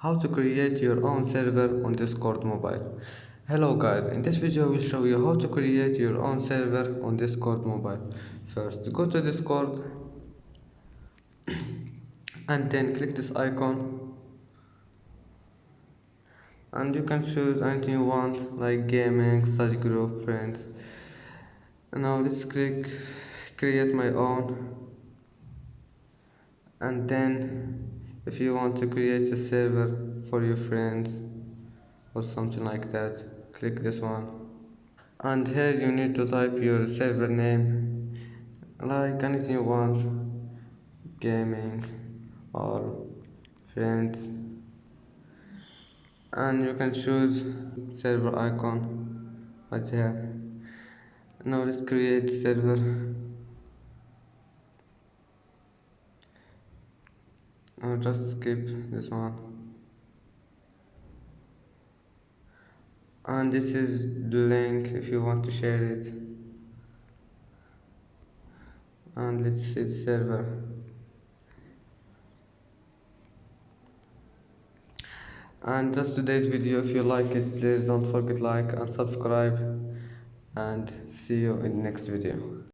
How to create your own server on Discord mobile. Hello guys, in this video I will show you how to create your own server on Discord mobile. First go to Discord and then click this icon and you can choose anything you want like gaming, study group, friends. And now let's click create my own, and then if you want to create a server for your friends or something like that, click this one, and here you need to type your server name like anything you want, gaming or friends, and you can choose server icon right here. Now let's create server. Now just skip this one, and this is the link if you want to share it. And let's see the server. And that's today's video. If you like it, please don't forget like and subscribe, and see you in the next video.